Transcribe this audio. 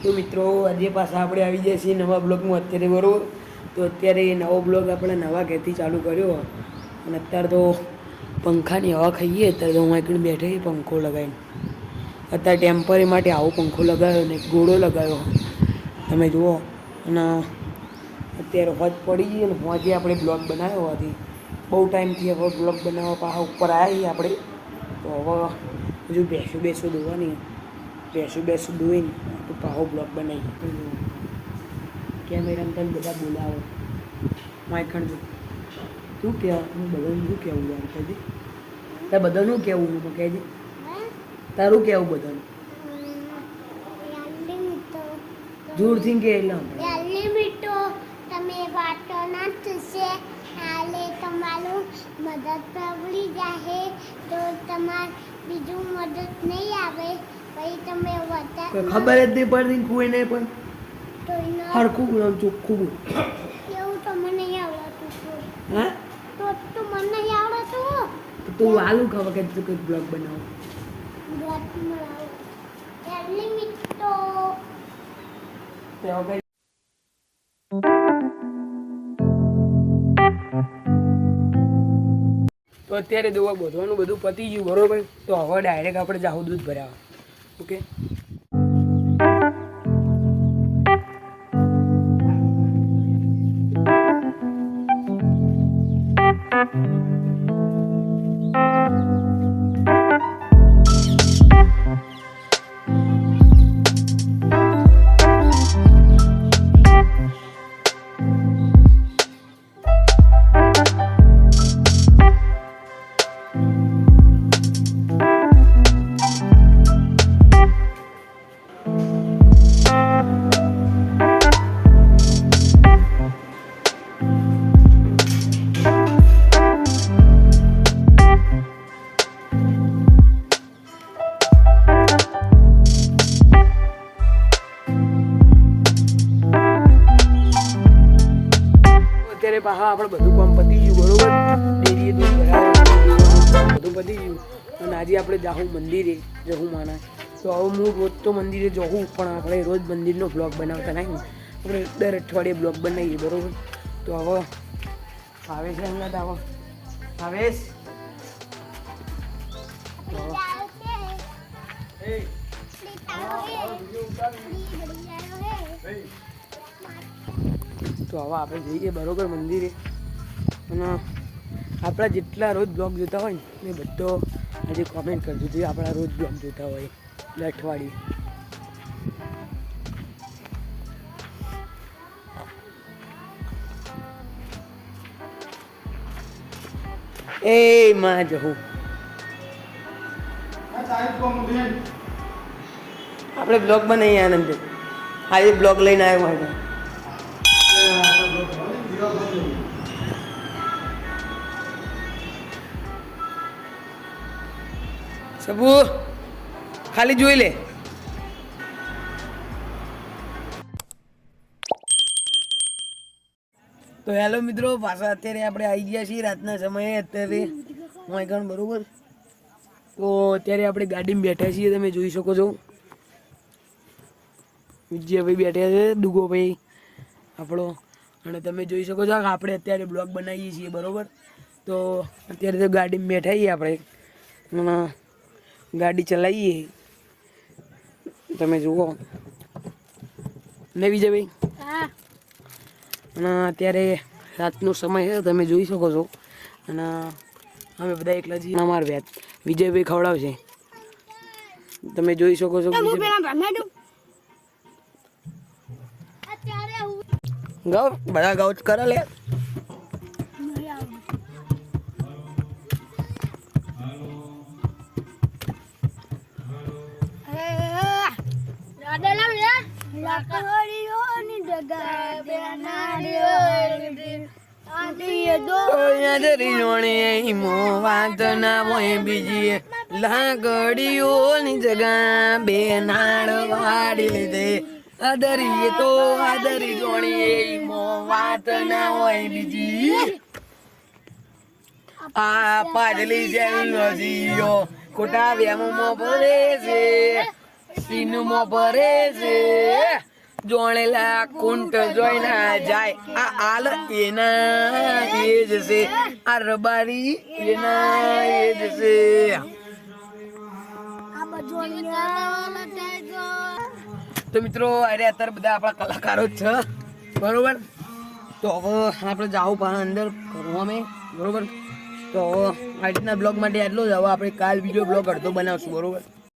તો મિત્રો આજે પાછા આપણે આવી જાય છીએ નવા બ્લોગમાં અત્યારે બરાબર. તો અત્યારે નવો બ્લોગ આપણે નવા ઘેરથી ચાલુ કર્યો અને અત્યારે તો પંખાની હવા ખાઈએ. અત્યારે તો હું એકણ બેઠે પંખો લગાવીને અત્યારે ટેમ્પરી માટે આવો પંખો લગાવ્યો ને ઘોડો લગાવ્યો તમે જુઓ. અને અત્યારે હોજ પડી ગઈ ને હોજે આપણે બ્લોગ બનાવ્યો હોવાથી બહુ ટાઈમથી હવે બ્લોગ બનાવવા પાછા ઉપર આવ્યા છીએ આપણે. તો હવે હજુ ભેંસું દોવાની ભેંસું દોઈને તો પાહો બ્લોગ બનાવી કેમેરામાં તને બધા બોલાવો માયખણ તું કહેવા હું બધાનું શું કહેવું યાર કહેજે તાર બધાનું કહેવું હું કહેજે તારું કહેવું બધાનું જોરથી કે એટલે તમે વાતો ના થશે હાલે તમારું મદદ પડી જાય તો તમાર બીજું મદદ નહીં આવે પછી તમે વધારે ખબર જ નહીં પડતી કોઈ નહીં પણ હરખું ચોખ્ખું એવું તમને નહીં આવડતું. હા તો મને નહીં આવડતું. તું આલુ ખબર કે તું કંઈક બ્લોગ બનાવો બ્લોગ બનાવો એટલે મિત્રો તો અત્યારે દવા બોધવાનું બધું પતી ગયું બરોબર. તો હવે ડાયરેક્ટ આપણે જાહું દૂધ ભરાવા. ઓકે અત્યારે પાછા આપણે બધું કામ પતી ગયું બરોબર. ડેરીએ દૂધ ભરાવાનું બધું પતી ગયું અને આજે આપણે જાહું મંદિરે જહું માના. તો હવે હું રોજ તો મંદિરે જવું પણ આપણે રોજ મંદિરનો બ્લોગ બનાવતા નહીં. આપણે દર અઠવાડિયે બ્લોગ બનાવીએ બરાબર. તો હવે આવે છે હમણાં આવો આવેશ તો હવે આપણે જઈએ બરાબર મંદિરે. અને આપણા જેટલા રોજ બ્લોગ જોતા હોય ને એ બધો આજે કોમેન્ટ કરજો જે આપણા રોજ બ્લોગ જોતા હોય એટલે અઠવાડિયે. એ માં જવું આપણે બ્લોગ બનાવીએ આનંદ. આજે બ્લોગ લઈને આવ્યો માટે સબુ ખાલી જોઈ લે. તો હેલો મિત્રો પાછા અત્યારે આપણે આવી ગયા છીએ રાતના સમયે. અત્યારે હું આગળ બરોબર. તો અત્યારે આપણે ગાડીમાં બેઠા છીએ તમે જોઈ શકો છો. વિજયભાઈ બેઠા છે દુગો ભાઈ આપણો. અને તમે જોઈ શકો છો કે આપણે અત્યારે બ્લોગ બનાવીએ છીએ બરાબર. તો અત્યારે તો ગાડીમાં બેઠા છીએ આપણે ગાડી ચલાવીએ તમે જુઓ ને વિજયભાઈ. અને અત્યારે રાતનો સમય છે તમે જોઈ શકો છો. અને અમે બધા એકલા છીએ. અમારા વ્યાજ વિજયભાઈ ખવડાવશે તમે જોઈ શકો છો. ગાવ બધા ગાવ કરે લે. વાત ના હોય બીજી લાગડીઓની જગા બે નાળ વાડી લીધે આદરીએ તો આદરી જોણીએ વાત ના હોય બીજી. આ પાછલી જેલો ખોટા વ્યામોમાં ભરે છે સીનમાં ભરે છે જોણેલા કુંટ જોઈ ના જાય આ આલ એના એ જશે આ રબારી એના એ જશે તો મિત્રો અરે અત્યારે બધા આપણા કલાકારો જ છે બરોબર તો હવે આપણે જાવું પાછા અંદર કરવા મેં બરોબર તો હવે આ રીતના બ્લોગ માટે આટલું જ હવે આપણે કાલ બીજો બ્લોગ અડધો બનાવશું બરોબર